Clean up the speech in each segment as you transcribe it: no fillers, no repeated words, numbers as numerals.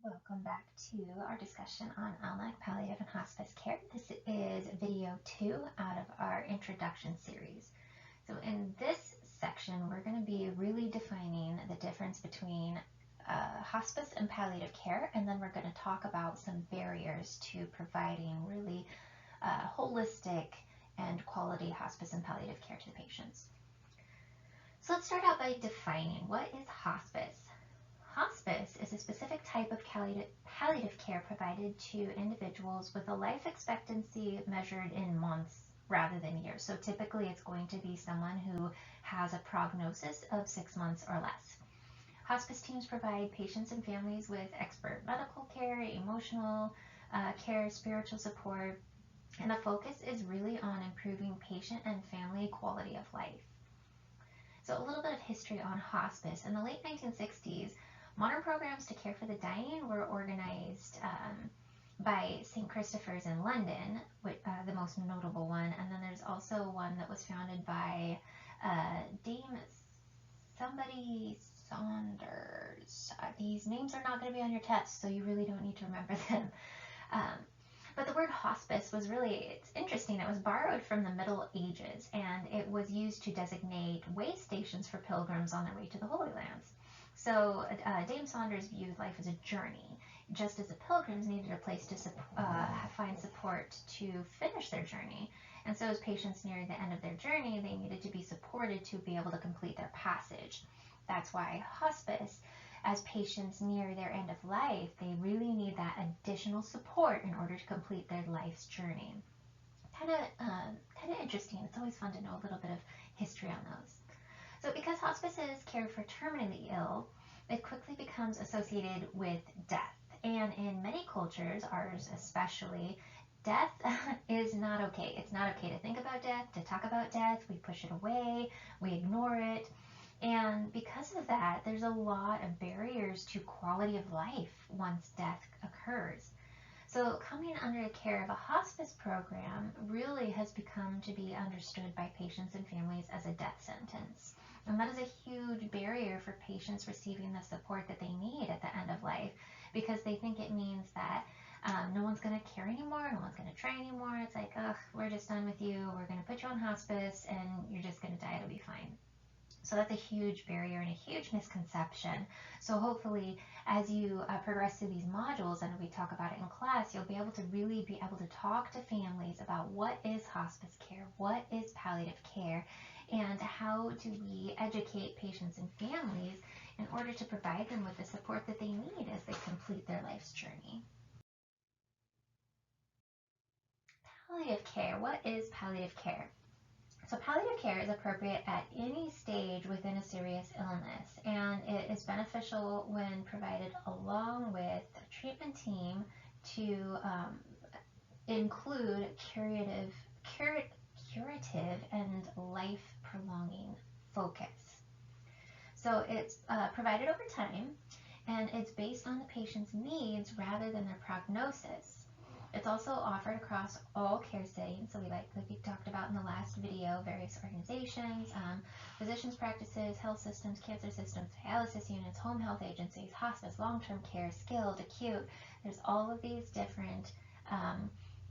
Welcome back to our discussion on LNAC palliative and hospice care. This is video 2 out of our introduction series. So in this section, we're going to be really defining the difference between hospice and palliative care, and then we're going to talk about some barriers to providing really holistic and quality hospice and palliative care to the patients. So let's start out by defining what is hospice. Hospice is a specific type of palliative care provided to individuals with a life expectancy measured in months rather than years. So typically it's going to be someone who has a prognosis of 6 months or less. Hospice teams provide patients and families with expert medical care, emotional care, spiritual support, and the focus is really on improving patient and family quality of life. So a little bit of history on hospice. In the late 1960s, modern programs to care for the dying were organized by St. Christopher's in London, the most notable one, and then there's also one that was founded by Dame somebody Saunders. These names are not going to be on your test, so you really don't need to remember them. But the word hospice was it's interesting. It was borrowed from the Middle Ages, and it was used to designate way stations for pilgrims on their way to the Holy Lands. So Dame Saunders viewed life as a journey, just as the pilgrims needed a place to find support to finish their journey. And so as patients neared the end of their journey, they needed to be supported to be able to complete their passage. That's why hospice, as patients near their end of life, they really need that additional support in order to complete their life's journey. Kind of interesting. It's always fun to know a little bit of history on those. So because hospice is care for terminally ill, it quickly becomes associated with death. And in many cultures, ours especially, death is not okay. It's not okay to think about death, to talk about death. We push it away, we ignore it. And because of that, there's a lot of barriers to quality of life once death occurs. So coming under the care of a hospice program really has become to be understood by patients and families as a death sentence. And that is a huge barrier for patients receiving the support that they need at the end of life, because they think it means that no one's going to care anymore, no one's going to try anymore. It's like, ugh, we're just done with you. We're going to put you on hospice and you're just going to die. It'll be fine. So that's a huge barrier and a huge misconception. So hopefully as you progress through these modules and we talk about it in class, you'll be able to really be able to talk to families about what is hospice care, what is palliative care, and how do we educate patients and families in order to provide them with the support that they need as they complete their life's journey. Palliative care. What is palliative care? So palliative care is appropriate at any stage within a serious illness, and it is beneficial when provided along with a treatment team to include curative and life-prolonging focus. So it's provided over time, and it's based on the patient's needs rather than their prognosis. It's also offered across all care settings. So like we talked about in the last video, various organizations, physicians' practices, health systems, cancer systems, dialysis units, home health agencies, hospice, long-term care, skilled, acute. There's all of these different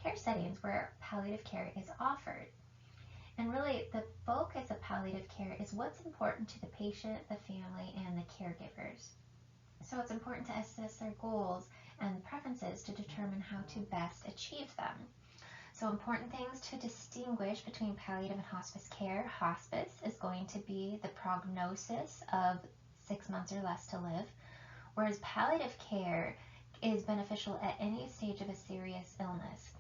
care settings where palliative care is offered. And really, the focus of palliative care is what's important to the patient, the family, and the caregivers. So it's important to assess their goals and preferences to determine how to best achieve them. So important things to distinguish between palliative and hospice care. Hospice is going to be the prognosis of 6 months or less to live, whereas palliative care is beneficial at any stage of a serious illness,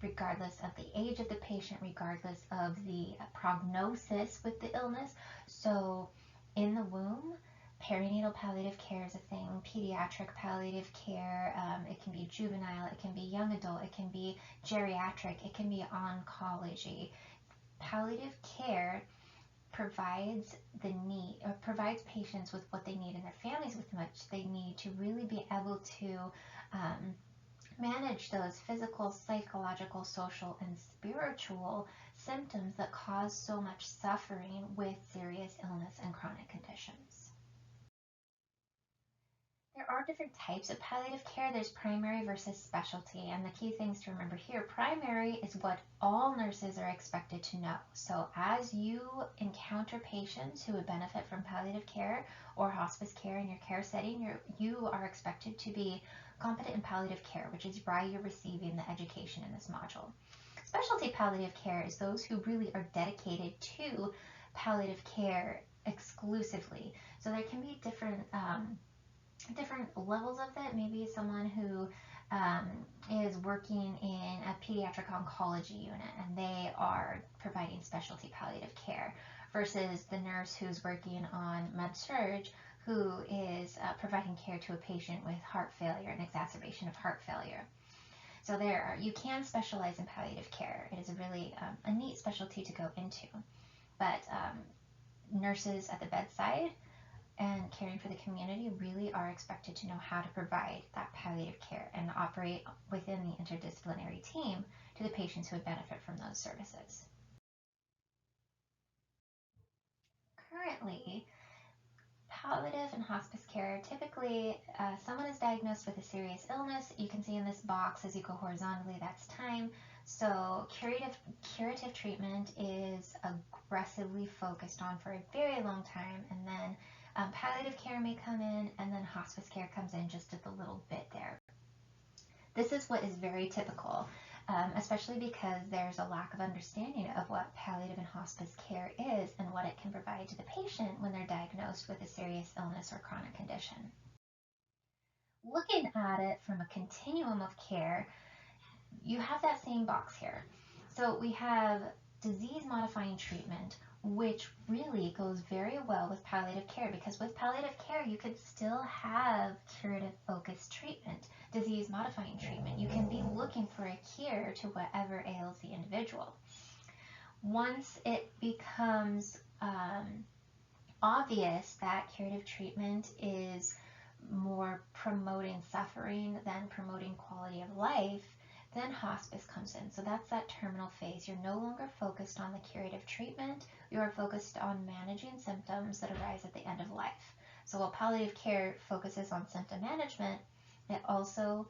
regardless of the age of the patient, regardless of the prognosis with the illness. So in the womb, perinatal palliative care is a thing, pediatric palliative care, it can be juvenile, it can be young adult, it can be geriatric, it can be oncology. Palliative care provides patients with what they need and their families with what they need to really be able to manage those physical, psychological, social, and spiritual symptoms that cause so much suffering with serious illness and chronic conditions. There are different types of palliative care. There's primary versus specialty, and the key things to remember here, primary is what all nurses are expected to know. So as you encounter patients who would benefit from palliative care or hospice care in your care setting, you are expected to be competent in palliative care, which is why you're receiving the education in this module. Specialty palliative care is those who really are dedicated to palliative care exclusively. So there can be different levels of it. Maybe someone who is working in a pediatric oncology unit and they are providing specialty palliative care versus the nurse who's working on med-surg who is providing care to a patient with heart failure, an exacerbation of heart failure. So you can specialize in palliative care. It is a really a neat specialty to go into. But nurses at the bedside and caring for the community really are expected to know how to provide that palliative care and operate within the interdisciplinary team to the patients who would benefit from those services. Currently, palliative and hospice care, typically someone is diagnosed with a serious illness. You can see in this box as you go horizontally, that's time. So curative treatment is aggressively focused on for a very long time, and then palliative care may come in, and then hospice care comes in just at the little bit there. This is what is very typical, especially because there's a lack of understanding of what palliative and hospice care is and what it can provide to the patient when they're diagnosed with a serious illness or chronic condition. Looking at it from a continuum of care, you have that same box here. So we have disease-modifying treatment, which really goes very well with palliative care, because with palliative care, you could still have curative-focused treatment, disease-modifying treatment. You can be looking for a cure to whatever ails the individual. Once it becomes obvious that curative treatment is more promoting suffering than promoting quality of life, then hospice comes in. So that's that terminal phase. You're no longer focused on the curative treatment. You are focused on managing symptoms that arise at the end of life. So while palliative care focuses on symptom management, it also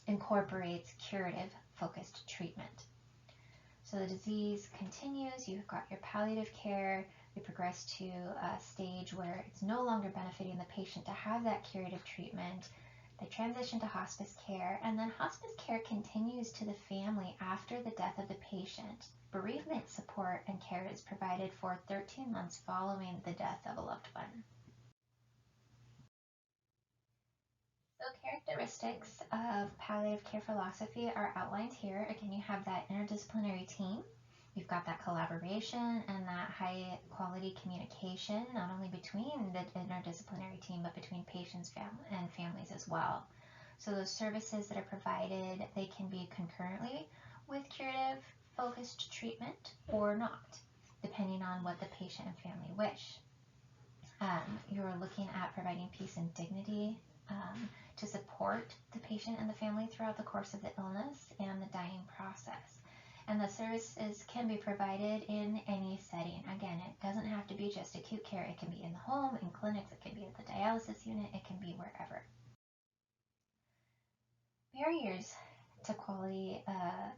incorporates curative focused treatment. So the disease continues, you've got your palliative care, we progress to a stage where it's no longer benefiting the patient to have that curative treatment. They transition to hospice care, and then hospice care continues to the family after the death of the patient. Bereavement support and care is provided for 13 months following the death of a loved one. So characteristics of palliative care philosophy are outlined here. Again, you have that interdisciplinary team. You've got that collaboration and that high quality communication, not only between the interdisciplinary team, but between patients and families as well. So those services that are provided, they can be concurrently with curative focused treatment or not, depending on what the patient and family wish. You're looking at providing peace and dignity to support the patient and the family throughout the course of the illness and the dying process. And the services can be provided in any setting. Again, it doesn't have to be just acute care. It can be in the home, in clinics, it can be at the dialysis unit, it can be wherever. Barriers to quality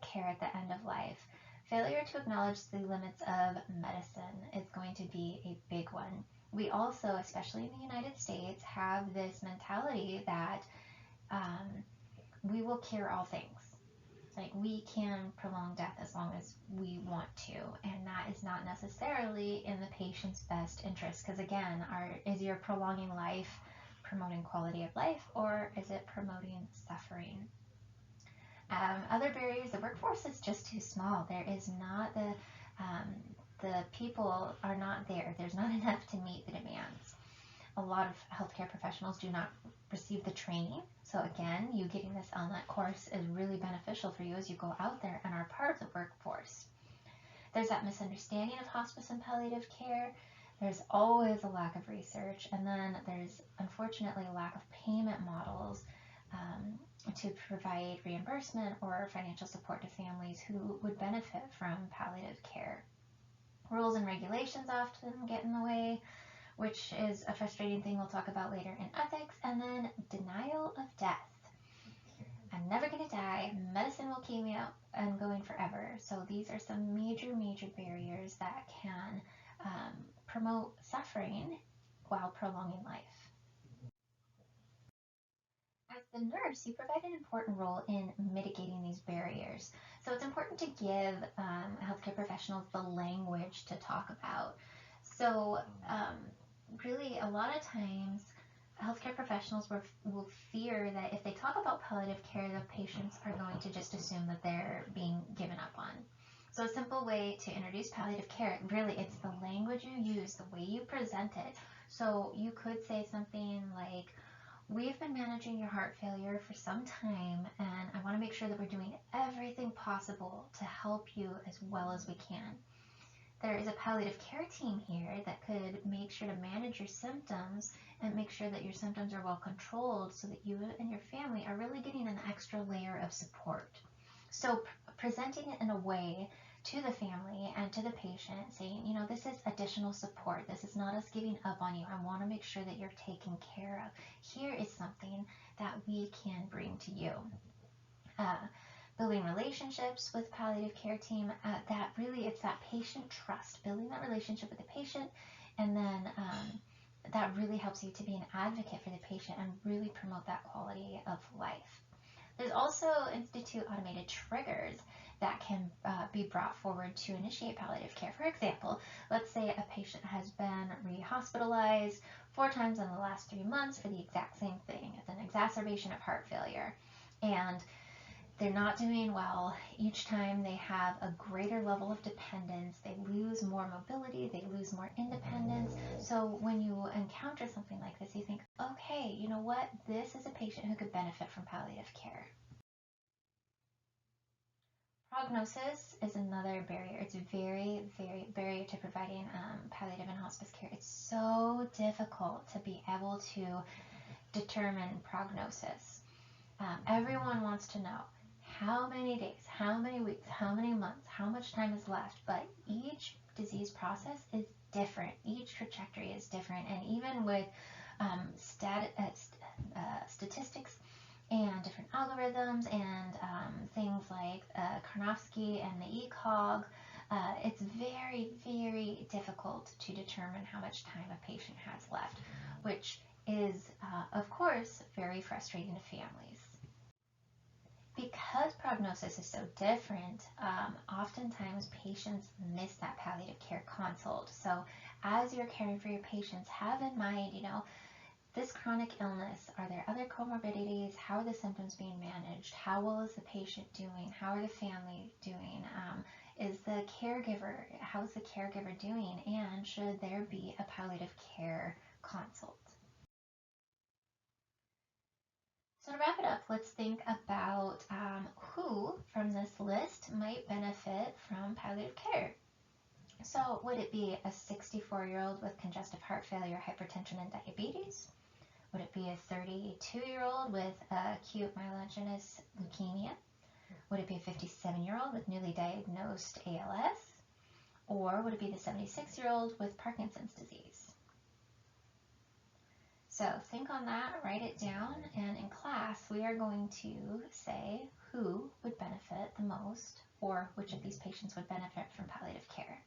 care at the end of life. Failure to acknowledge the limits of medicine is going to be a big one. We also, especially in the United States, have this mentality that we will cure all things. Like, we can prolong death as long as we want to, and that is not necessarily in the patient's best interest, because again, is your prolonging life promoting quality of life, or is it promoting suffering? Other barriers, the workforce is just too small. There is not the people are not there. There's not enough to meet the demands. A lot of healthcare professionals do not receive the training. So again, you getting this LNET course is really beneficial for you as you go out there and are part of the workforce. There's that misunderstanding of hospice and palliative care. There's always a lack of research, and then there's unfortunately a lack of payment models to provide reimbursement or financial support to families who would benefit from palliative care. Rules and regulations often get in the way. which is a frustrating thing we'll talk about later in ethics, and then denial of death. I'm never going to die. Medicine will keep me up and going forever. So these are some major, major barriers that can promote suffering while prolonging life. As the nurse, you provide an important role in mitigating these barriers. So it's important to give healthcare professionals the language to talk about. So really, a lot of times, healthcare professionals will fear that if they talk about palliative care, the patients are going to just assume that they're being given up on. So a simple way to introduce palliative care, really, it's the language you use, the way you present it. So you could say something like, we've been managing your heart failure for some time, and I want to make sure that we're doing everything possible to help you as well as we can. There is a palliative care team here that could make sure to manage your symptoms and make sure that your symptoms are well controlled so that you and your family are really getting an extra layer of support. So presenting it in a way to the family and to the patient, saying, you know, this is additional support. This is not us giving up on you. I want to make sure that you're taken care of. Here is something that we can bring to you. Building relationships with palliative care team, that really, it's that patient trust, building that relationship with the patient, and then that really helps you to be an advocate for the patient and really promote that quality of life. There's also institute automated triggers that can be brought forward to initiate palliative care. For example, let's say a patient has been re-hospitalized 4 times in the last 3 months for the exact same thing. It's an exacerbation of heart failure, and they're not doing well. Each time they have a greater level of dependence, they lose more mobility, they lose more independence. So when you encounter something like this, you think, okay, you know what? This is a patient who could benefit from palliative care. Prognosis is another barrier. It's very, very barrier to providing palliative and hospice care. It's so difficult to be able to determine prognosis. Everyone wants to know how many days, how many weeks, how many months, how much time is left, but each disease process is different. Each trajectory is different, and even with statistics and different algorithms and things like Nrsg and the ECOG, it's very, very difficult to determine how much time a patient has left, which is, of course, very frustrating to families. Because prognosis is so different, oftentimes patients miss that palliative care consult. So as you're caring for your patients, have in mind, you know, this chronic illness, are there other comorbidities? How are the symptoms being managed? How well is the patient doing? How are the family doing? Is the caregiver, how's the caregiver doing? And should there be a palliative care consult? So to wrap it up, let's think about who from this list might benefit from palliative care. So would it be a 64-year-old with congestive heart failure, hypertension, and diabetes? Would it be a 32-year-old with acute myelogenous leukemia? Would it be a 57-year-old with newly diagnosed ALS? Or would it be the 76-year-old with Parkinson's disease? So think on that, write it down, and in class we are going to say who would benefit the most, or which of these patients would benefit from palliative care.